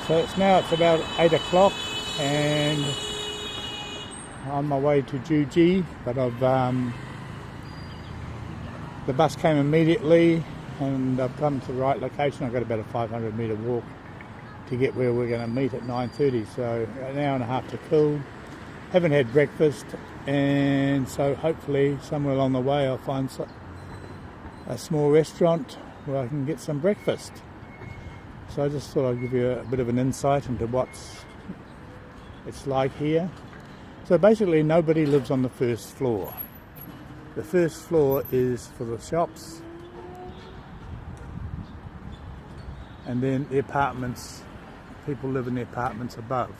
So it's about 8 o'clock and I'm on my way to Juji, but the bus came immediately and I've come to the right location. I've got about a 500 metre walk to get where we're going to meet at 9:30, so an hour and a half to kill. Haven't had breakfast, and so hopefully somewhere along the way I'll find a small restaurant where I can get some breakfast. So I just thought I'd give you a bit of an insight into what it's like here. So basically nobody lives on the first floor. The first floor is for the shops, and then the apartments, people live in the apartments above.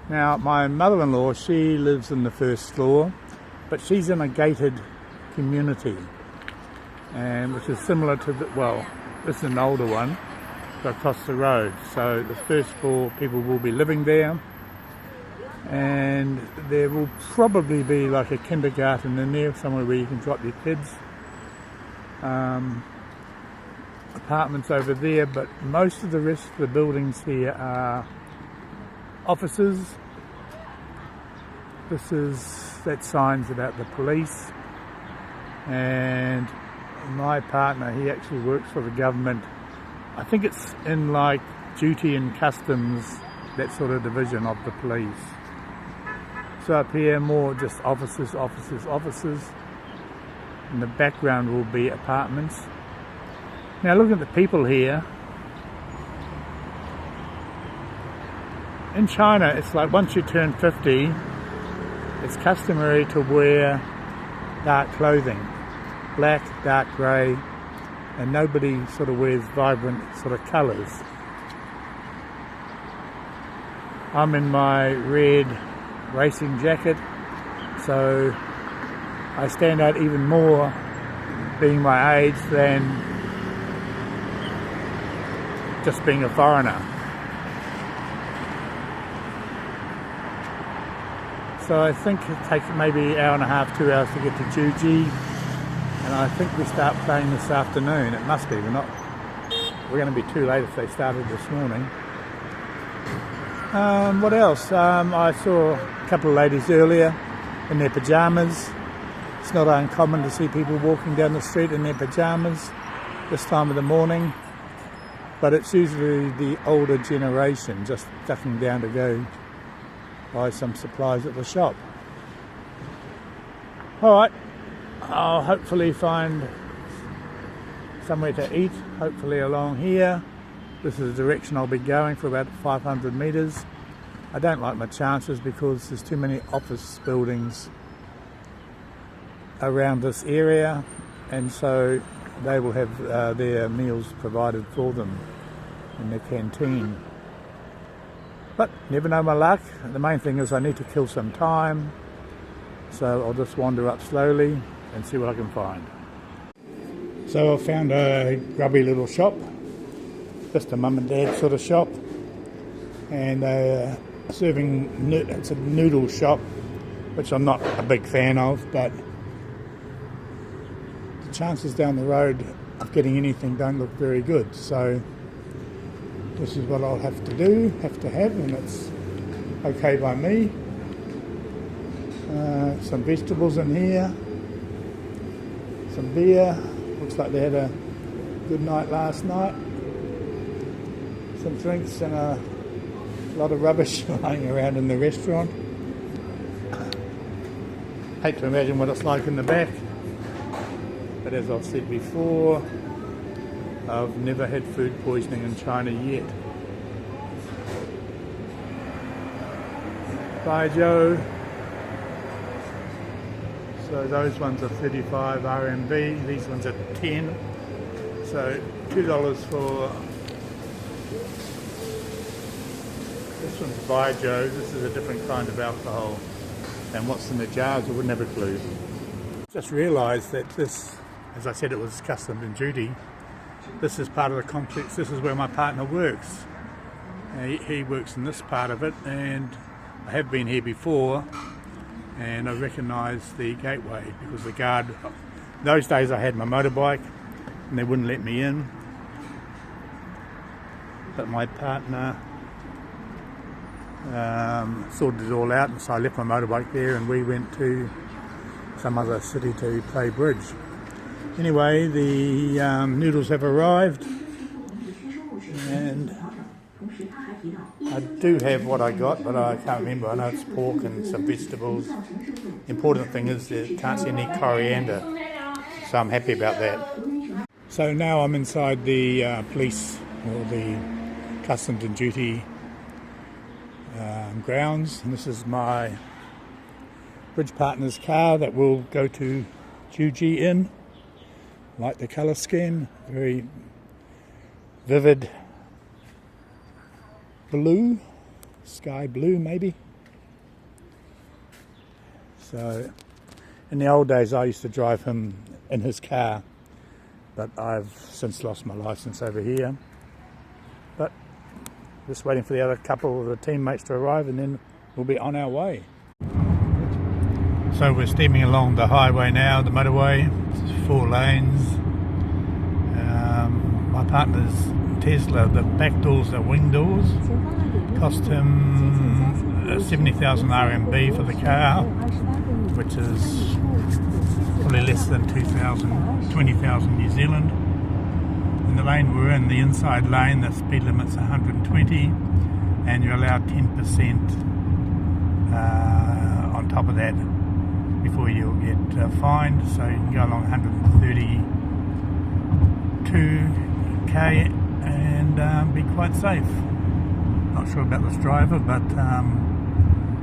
Now my mother-in-law, she lives in the first floor, but she's in a gated community, and which is similar to this is an older one across the road. So the first floor people will be living there, and there will probably be like a kindergarten in there, somewhere where you can drop your kids. Apartments over there, but most of the rest of the buildings here are offices. That sign's about the police, and my partner, he actually works for the government. I think it's in like duty and customs, that sort of division of the police. So up here more just offices. In the background will be apartments. Now look at the people here. In China, it's like once you turn 50, it's customary to wear dark clothing, black, dark grey, and nobody sort of wears vibrant sort of colours. I'm in my red racing jacket, so I stand out even more being my age than just being a foreigner. So I think it takes maybe an hour and a half, 2 hours to get to Juji, and I think we start playing this afternoon. It must be. We're going to be too late if they started this morning. What else? I saw a couple of ladies earlier in their pyjamas. It's not uncommon to see people walking down the street in their pyjamas this time of the morning, but it's usually the older generation just ducking down to go buy some supplies at the shop. Alright, I'll hopefully find somewhere to eat, hopefully along here. This is the direction I'll be going for about 500 metres. I don't like my chances because there's too many office buildings around this area, and so they will have their meals provided for them in their canteen. But never know my luck. The main thing is I need to kill some time, so I'll just wander up slowly and see what I can find. So I found a grubby little shop, just a mum and dad sort of shop, and they're serving, it's a noodle shop, which I'm not a big fan of, but the chances down the road of getting anything don't look very good. So this is what I'll have to have, and it's okay by me. Some vegetables in here, some beer, looks like they had a good night last night, some drinks and a lot of rubbish lying around in the restaurant. Hate to imagine what it's like in the back, but as I've said before, I've never had food poisoning in China yet. Bye Joe. So those ones are 35 RMB, these ones are 10. So $2 for this one's Bye Joe. This is a different kind of alcohol. And what's in the jars, I wouldn't have a clue. Just realised that this, as I said, it was custom and duty. This is part of the complex. This is where my partner works. He works in this part of it, and I have been here before, and I recognise the gateway because the guard, those days I had my motorbike and they wouldn't let me in. but my partner sorted it all out, and so I left my motorbike there and we went to some other city to play bridge. Anyway, the noodles have arrived, and I do have what I got, but I can't remember. I know it's pork and some vegetables. The important thing is that you can't see any coriander, so I'm happy about that. So now I'm inside the police, or the customs and duty grounds, and this is my bridge partner's car that will go to Juji in. Like the colour scheme, very vivid blue, sky blue maybe. So in the old days I used to drive him in his car, but I've since lost my licence over here. But just waiting for the other couple of the teammates to arrive, and then we'll be on our way. So we're steaming along the highway now, the motorway. It's 4 lanes. My partner's Tesla, the back doors are wing doors. Cost him 70,000 RMB for the car, which is probably less than 20,000 New Zealand. In the lane we're in, the inside lane, the speed limit's 120, and you're allowed 10% on top of that before you'll get fined. So you can go along 132k and be quite safe. Not sure about this driver, but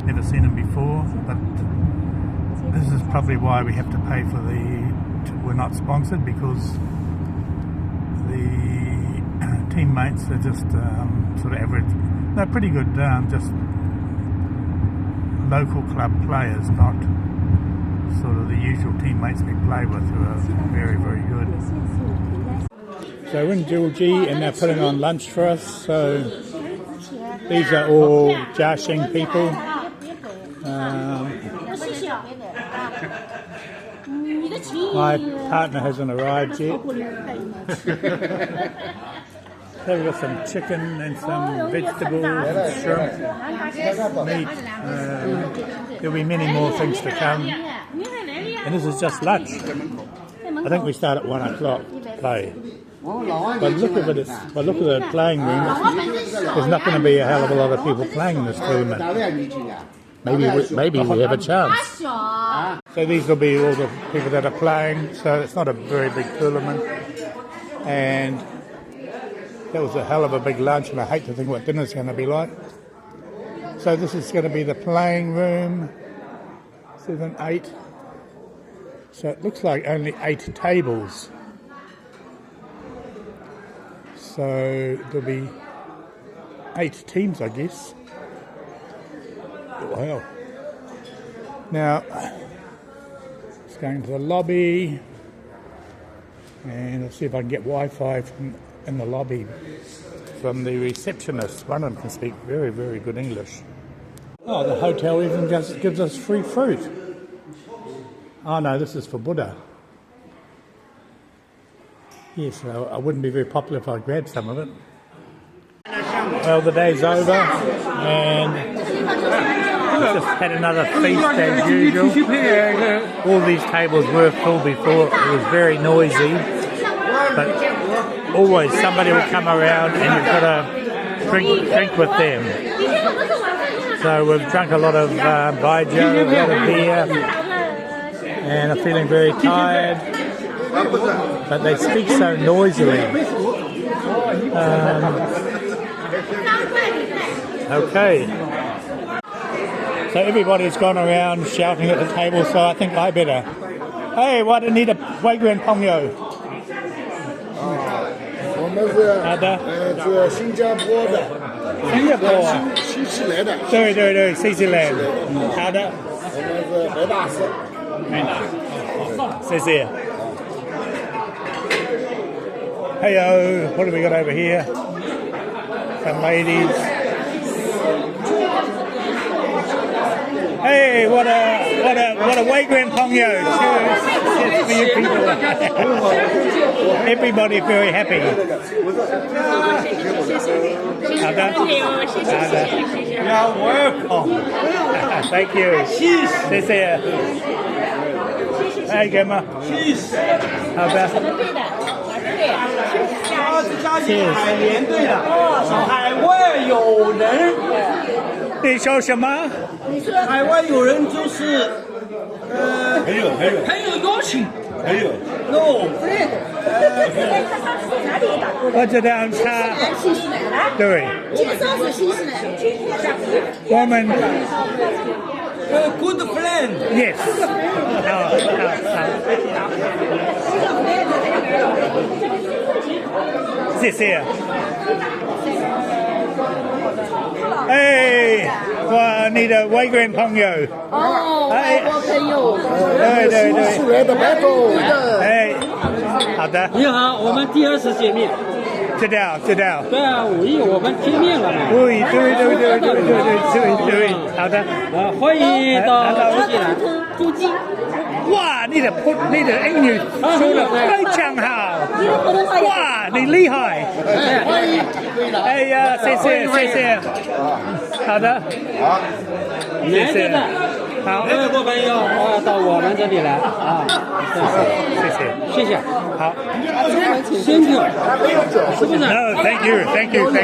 never seen him before. But this is probably why we have to pay for we're not sponsored, because the teammates are just sort of average. They're pretty good, just local club players, not sort of the usual teammates we play with, who are very, very good. So we're in Georgie and they're putting on lunch for us. So these are all Jiaxing people. My partner hasn't arrived yet. So we've got some chicken and some vegetables and shrimp, meat. There'll be many more things to come. And this is just lunch. I think we start at 1 o'clock play. But look at it. But look at the playing room. There's not going to be a hell of a lot of people playing in this tournament. Maybe we have a chance. So these will be all the people that are playing. So it's not a very big tournament. And that was a hell of a big lunch, and I hate to think what dinner's going to be like. So this is going to be the playing room. 7, 8. So it looks like only 8 tables. So there'll be 8 teams, I guess. Wow. Now, it's going to the lobby, and I'll see if I can get Wi-Fi in the lobby from the receptionist. One of them can speak very, very good English. Oh, the hotel even just gives us free fruit. Oh no, this is for Buddha. Yes, I wouldn't be very popular if I grabbed some of it. Well, the day's over, and we just had another feast as usual. All these tables were full before. It was very noisy, but always somebody will come around and you've got to drink with them. So we've drunk a lot of baijiu, a lot of beer, and I'm feeling very tired. But they speak so noisily. Okay. So everybody's gone around shouting at the table, so I think I better. Hey, why do you need a Waiguan Pongyo? 我们是新加坡的，西西来的。对，新西兰。好的。我们是北大师。谢谢。Heyo, what have we got over here? Some ladies. Hey, what a Waiguan Pongyo. Cheers for you people. Everybody very happy. 好的，谢谢。You're welcome. Thank you. 谢谢。哎，干嘛？好的。对的，对。他是嘉兴海联队的，海外友人。你说什么？海外友人就是很有邀请。很有。 No。我知道他。对。介绍是新西兰。我们。 Good friend. Yes. 谢谢。哎，我你的外国人朋友。哦，外国朋友。对。新西兰的 battle。哎，好的。你好，我们第2次见面。知道。对啊，5亿我们见面了嘛。对，好的。欢迎到新西兰驻京。哇，你的英语说的非常好。哇，你厉害。哎呀，谢谢。好的。好，谢谢。好，外国朋友到我们这里来啊，谢谢。好，先生，是不是 ？No, thank you. 咪，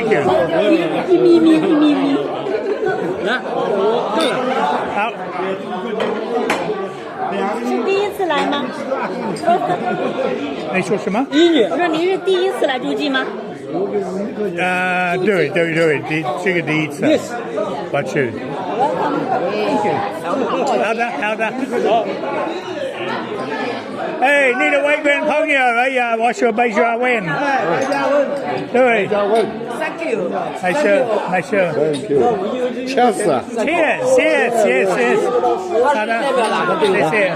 来，对，好。是第1次来吗？你说什么？我说您是第1次来诸暨吗？对，这个第1次。Yes。我去。好的。哎，你的外国人朋友，哎呀，我说贝加温。对。Thank you. Nice. Thank you. Cheers. Cheers. 好的。代表哪个队的？谢谢。啊，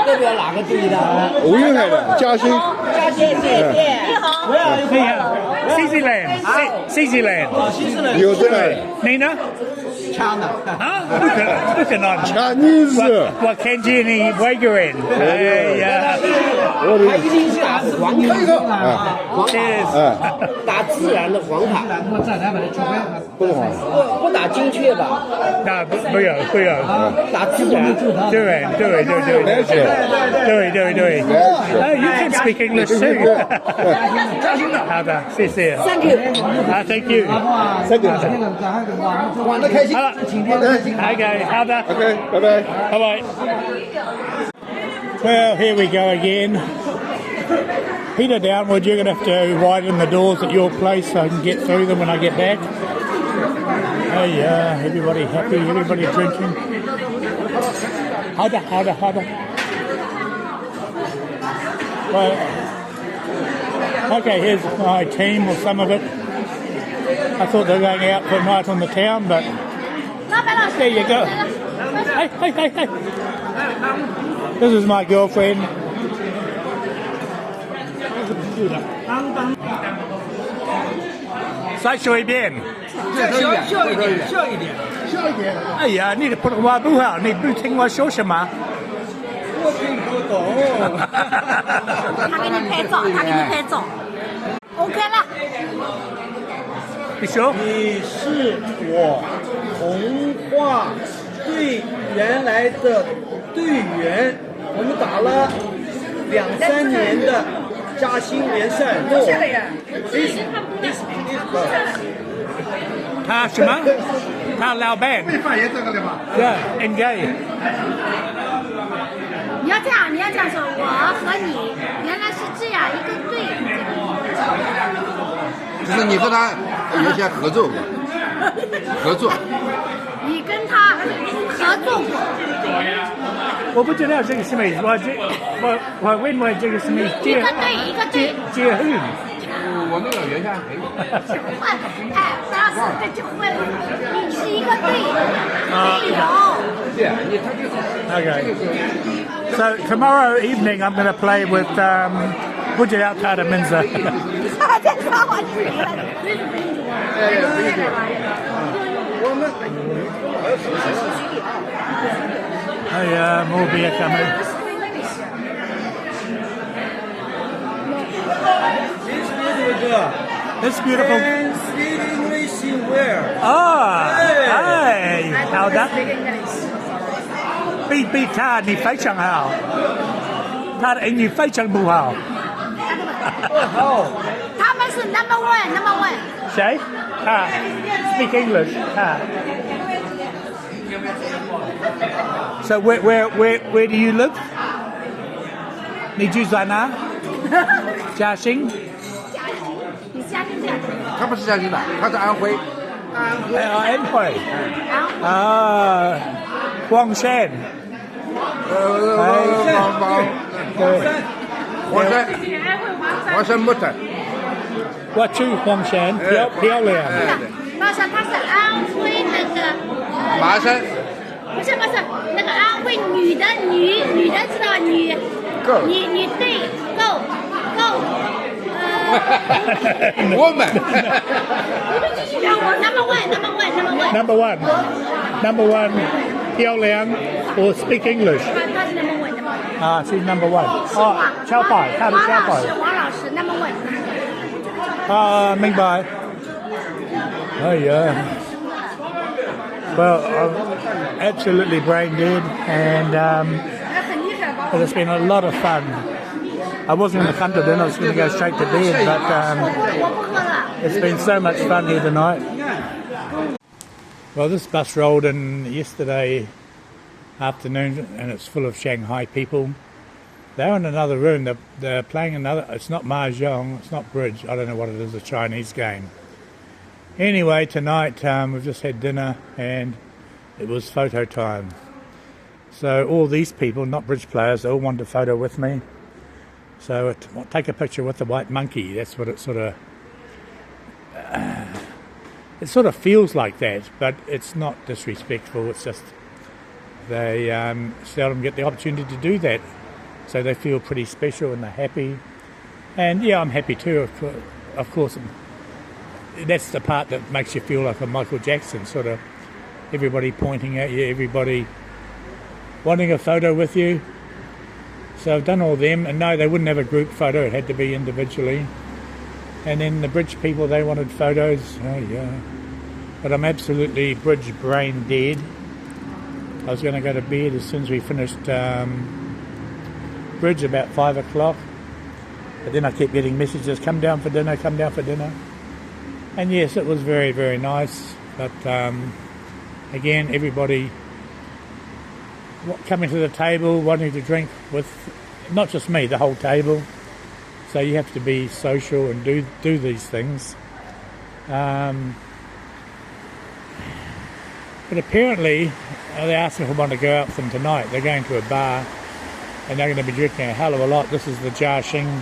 代表哪个队的？无忧海的嘉兴。谢谢。你好。你好。新西兰。有这个。你呢？枪的。啊，不可能。Chinese。我看见你外国人。哎呀。他一定是打黄卡，打自然的黄卡，不打精确吧？那不有，打自然。对。You can speak English too. 好的，谢谢。Thank you. Thank you. 玩得开心。好了，OK， 好的。 OK， 拜拜。Bye bye. Well, here we go again. Peter Downward, you're going to have to widen the doors at your place so I can get through them when I get back. Hey, everybody happy, everybody drinking. Harder. Well, okay, here's my team or some of it. I thought they were going out for a night on the town, but there you go. Hey. This is my girlfriend. 再说一遍。笑一点。哎呀，你的普通话不好，你不听我说什么？我听不懂。他给你拍照。OK 了。你说？你是我童话队原来的队员，我们打了2-3年的嘉兴联赛。他什么？他老板。会发言这个的吗？对 ，engage。你要这样说，我和你原来是这样一个队。就是你和他有些合作过，你跟他合作过。我不知道这个什么意思，我问这个什么意思？一个队。结婚。我那个原先还有。当时这就问了，你是一个队友。对，他就是。Okay. So tomorrow evening I'm going to play with Bujayat Tada Minza. 哎呀，more beer coming. 谁是这个？ That's beautiful. And speak English in where? 哎，好的。B 他你非常好，他的英语非常不好。好。他们是 number one。谁？啊 ，speak English 啊。So where do you live? 你住在哪？嘉兴。你嘉兴在？他不是嘉兴的，他是安徽。安徽。啊，黄山。黄山木头。我去黄山，漂亮。他是安徽那个。麻山。不是那个安徽女的知道女对够。我们。Number one， 漂亮。or speak English。他是 number one。啊，是 number one。哦，超白，他的超白。王老师 number one。啊，明白。哎呀。Well, I'm absolutely brain dead, and but it's been a lot of fun. I wasn't going to come to dinner; I was going to go straight to bed, but it's been so much fun here tonight. Well, this bus rolled in yesterday afternoon, and it's full of Shanghai people. They're in another room. They're playing another. It's not mahjong. It's not bridge. I don't know what it is. A Chinese game. Anyway, tonight we've just had dinner and it was photo time. So all these people, not bridge players, they all wanted a photo with me. So take a picture with the white monkey. That's what it sort of feels like that, but it's not disrespectful. It's just they seldom get the opportunity to do that. So they feel pretty special and they're happy. And yeah, I'm happy too, of course. That's the part that makes you feel like a Michael Jackson, sort of everybody pointing at you, everybody wanting a photo with you. So I've done all them, and no, they wouldn't have a group photo, it had to be individually. And then the bridge people, they wanted photos. Oh yeah. But I'm absolutely bridge brain dead. I was going to go to bed as soon as we finished bridge about 5 o'clock. But then I kept getting messages, come down for dinner. And yes, it was very, very nice. But again, everybody coming to the table, wanting to drink with, not just me, the whole table. So you have to be social and do these things. But apparently, they asked me if I want to go out with them tonight. They're going to a bar and they're going to be drinking a hell of a lot. This is the Jiaxing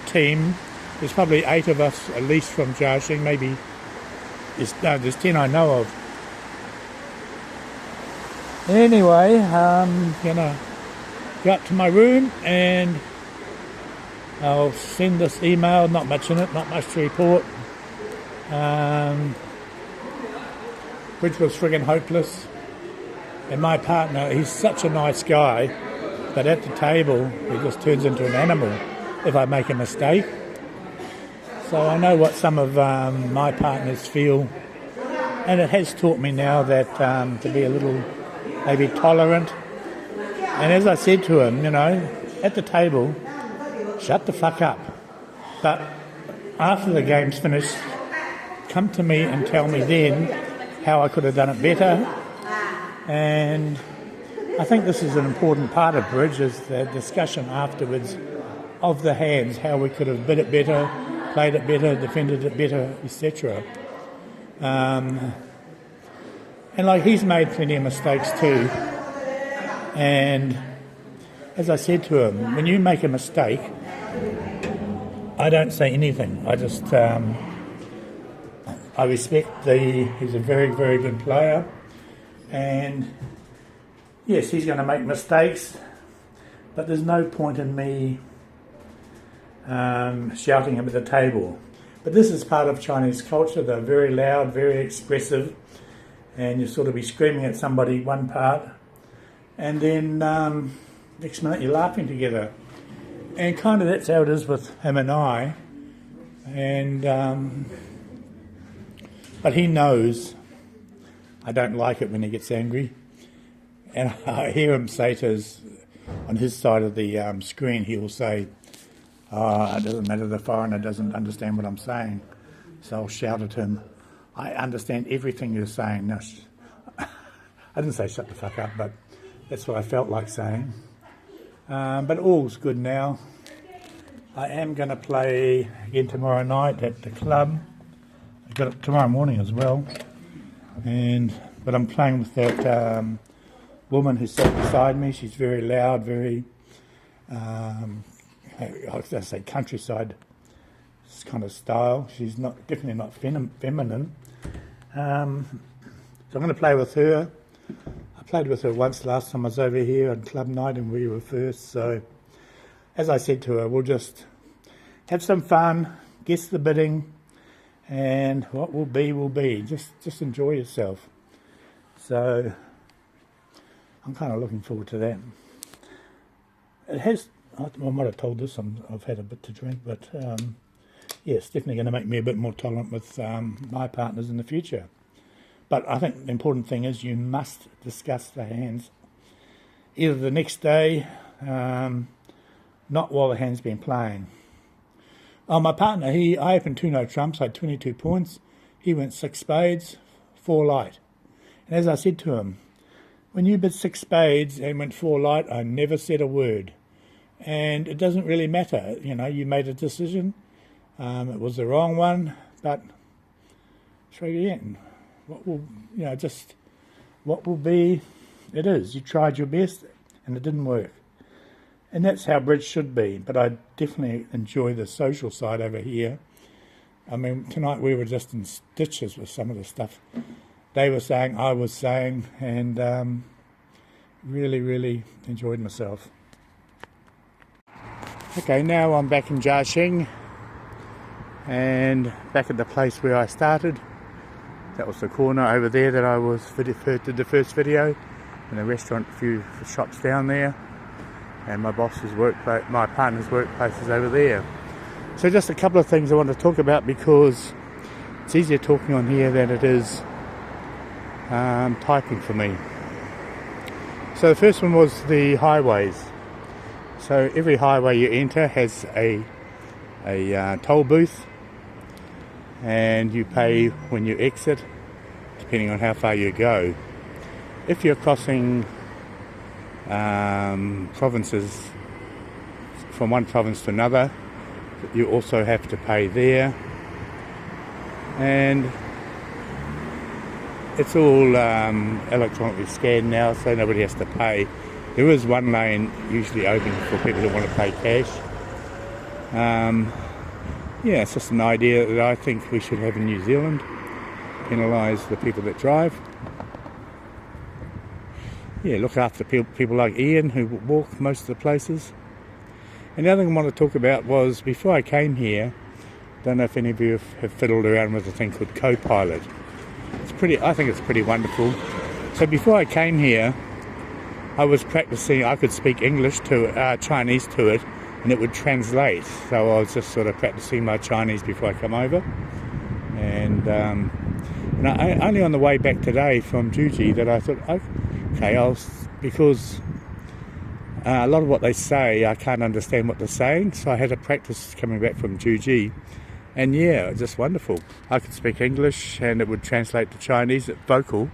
team. There's probably 8 of us, at least from Jiaxing. Maybe there's 10 I know of. Anyway, I'm gonna go up to my room and I'll send this email. Not much in it, not much to report. Which was friggin' hopeless. And my partner, he's such a nice guy, but at the table he just turns into an animal if I make a mistake. So I know what some of my partners feel, and it has taught me now that to be a little maybe tolerant. And as I said to him, you know, at the table, shut the fuck up. But after the game's finished, come to me and tell me then how I could have done it better. And I think this is an important part of bridge, is the discussion afterwards of the hands, how we could have bid it better, played it better, defended it better, etc. And like, he's made plenty of mistakes too. And as I said to him, when you make a mistake, I don't say anything. I just, I respect he's a very, very good player. And yes, he's going to make mistakes, but there's no point in me shouting him at the table. But this is part of Chinese culture. They're very loud, very expressive, and you sort of be screaming at somebody one part, and then next minute you're laughing together. And kind of that's how it is with him and I. and but he knows I don't like it when he gets angry, and I hear him say to on his side of the screen, he will say, "Oh, it doesn't matter, the foreigner doesn't understand what I'm saying." So I'll shout at him, "I understand everything you're saying." Now, I didn't say shut the fuck up, but that's what I felt like saying. But all's good now. I am going to play again tomorrow night at the club. I've got it tomorrow morning as well. But I'm playing with that woman who sat beside me. She's very loud, very, I was going to say countryside kind of style. She's definitely not feminine. So I'm going to play with her. I played with her once last time I was over here on club night and we were first. So as I said to her, we'll just have some fun, guess the bidding, and what will be will be. Just enjoy yourself. So I'm kind of looking forward to that. It has, I might have told this, I've had a bit to drink, but yeah, it's definitely going to make me a bit more tolerant with my partners in the future. But I think the important thing is you must discuss the hands either the next day, not while the hand's been playing. Oh, my partner, I opened 2 no trumps, I had 22 points. He went 6 spades, 4 light. And as I said to him, when you bid 6 spades and went 4 light, I never said a word. And it doesn't really matter, you know, you made a decision. It was the wrong one, but try again. What will, you know, just what will be, it is. You tried your best and it didn't work. And that's how bridge should be. But I definitely enjoy the social side over here. I mean, tonight we were just in stitches with some of the stuff they were saying, I was saying, and really, really enjoyed myself. Okay, now I'm back in Jiaxing and back at the place where I started. That was the corner over there that I did the first video, and a restaurant, a few shops down there, and my boss's workplace, my partner's workplace is over there. So just a couple of things I want to talk about because it's easier talking on here than it is typing for me. So the first one was the highways. So every highway you enter has a toll booth, and you pay when you exit, depending on how far you go. If you're crossing provinces from one province to another, you also have to pay there, and it's all electronically scanned now, so nobody has to pay. There is one lane usually open for people who want to pay cash. Yeah, it's just an idea that I think we should have in New Zealand. Penalise the people that drive. Yeah, look after people like Ian who walk most of the places. And the other thing I want to talk about was, before I came here, I don't know if any of you have fiddled around with a thing called Copilot. I think it's pretty wonderful. So before I came here, I was practicing, I could speak English to Chinese to it, and it would translate. So I was just sort of practicing my Chinese before I come over. And only on the way back today from Juji that I thought, okay, because a lot of what they say, I can't understand what they're saying. So I had to practice coming back from Juji. And yeah, it was just wonderful. I could speak English and it would translate to Chinese, vocal,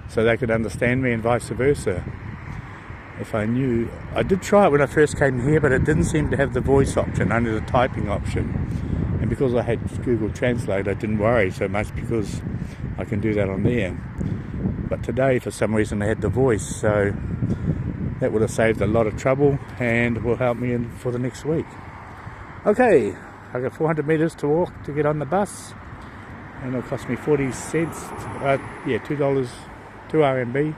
so they could understand me and vice versa. If I knew, I did try it when I first came here, but it didn't seem to have the voice option, only the typing option. And because I had Google Translate, I didn't worry so much because I can do that on there. But today, for some reason, they had the voice, so that would have saved a lot of trouble and will help me in for the next week. Okay, I got 400 meters to walk to get on the bus, and it'll cost me 40 cents, yeah, $2, 2 RMB.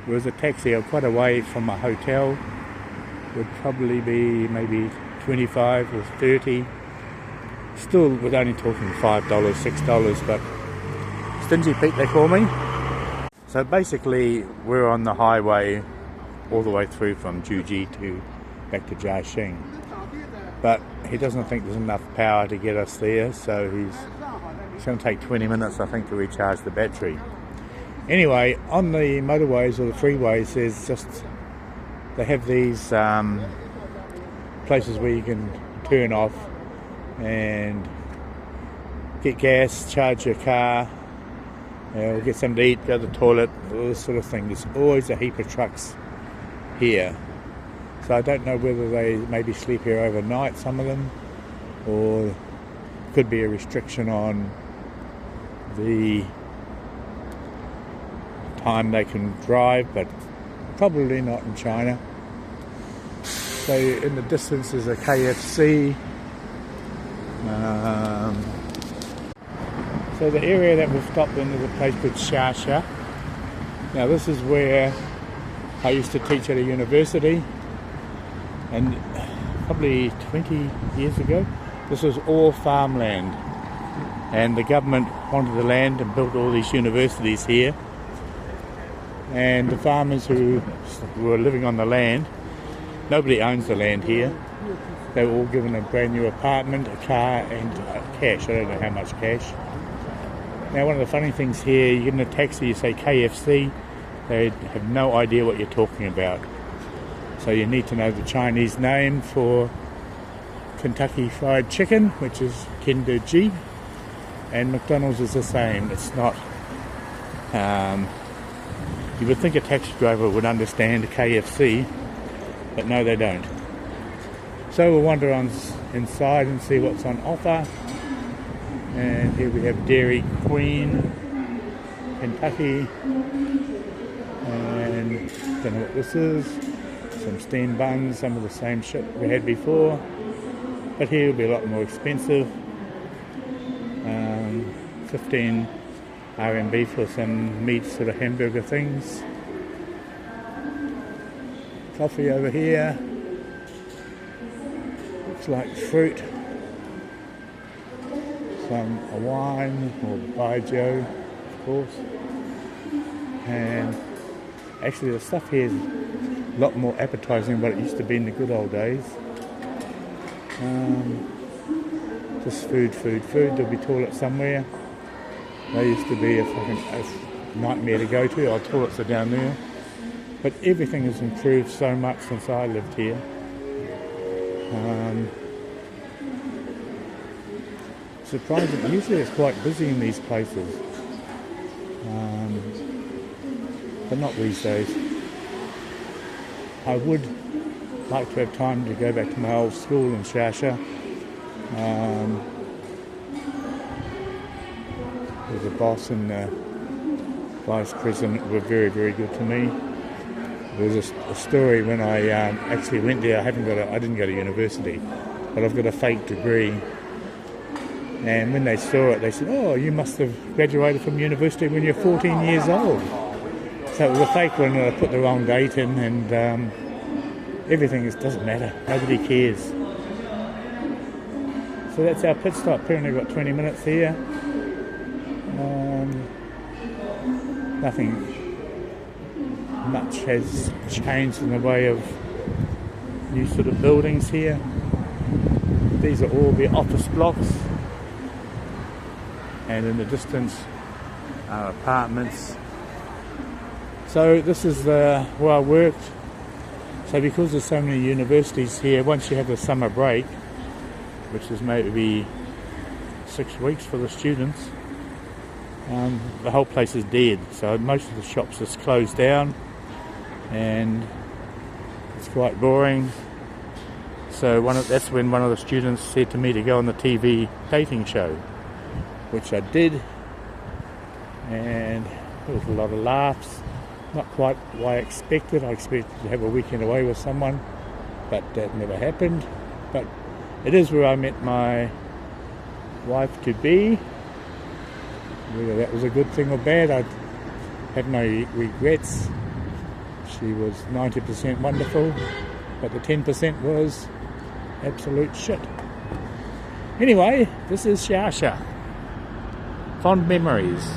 Whereas a taxi, I'm quite away from my hotel, would probably be maybe 25 or 30. Still, we're only talking $5, $6, but Stingy Pete they call me. So basically, we're on the highway all the way through from Juji back to Jiaxing. But he doesn't think there's enough power to get us there, so it's going to take 20 minutes, I think, to recharge the battery. Anyway, on the motorways or the freeways, there's just, they have these places where you can turn off and get gas, charge your car, get something to eat, go to the toilet, all this sort of thing. There's always a heap of trucks here. So I don't know whether they maybe sleep here overnight, some of them, or could be a restriction on the time they can drive, but probably not in China. So in the distance is a KFC. So the area that we've stopped in is a place called Shasha. Now this is where I used to teach at a university, and probably 20 years ago this was all farmland, and the government wanted the land and built all these universities here, and the farmers who were living on the land, nobody owns the land here. They were all given a brand new apartment, a car and cash. I don't know how much cash. Now one of the funny things here, you get in a taxi, you say KFC, they have no idea what you're talking about. So you need to know the Chinese name for Kentucky Fried Chicken, which is Kentucky, and McDonald's is the same. It's not, you would think a taxi driver would understand KFC, but no they don't. So we'll wander on inside and see what's on offer. And here we have Dairy Queen, Kentucky, and don't know what this is. Some steamed buns, some of the same shit we had before, but here will be a lot more expensive. 15 RMB for some meat sort of hamburger things. Coffee over here. Looks like fruit. Some wine or baijiu, of course. And actually the stuff here is a lot more appetizing than what it used to be in the good old days. Just food. There'll be toilets somewhere. They used to be a nightmare to go to. Our toilets are down there. But everything has improved so much since I lived here. Surprising. Usually it's quite busy in these places, but not these days. I would like to have time to go back to my old school in Shasha. The boss and the vice president were very, very good to me. There was a story when I actually went there. I didn't go to university, but I've got a fake degree. And when they saw it, they said, "Oh, you must have graduated from university when you're 14 years old." So it was a fake one, and I put the wrong date in, and everything doesn't matter. Nobody cares. So that's our pit stop. Apparently we've got 20 minutes here. Nothing much has changed in the way of new sort of buildings here. These are all the office blocks, and in the distance are apartments. So this is where I worked. So because there's so many universities here, once you have the summer break, which is maybe 6 weeks for the students, the whole place is dead. So most of the shops is closed down, and it's quite boring. So that's when one of the students said to me to go on the TV dating show, which I did, and there was a lot of laughs. Not quite what I expected. I expected to have a weekend away with someone, but that never happened. But it is where I met my wife-to-be. Whether that was a good thing or bad, I have no regrets. She was 90% wonderful, but the 10% was absolute shit. Anyway, this is Shasha. Fond memories.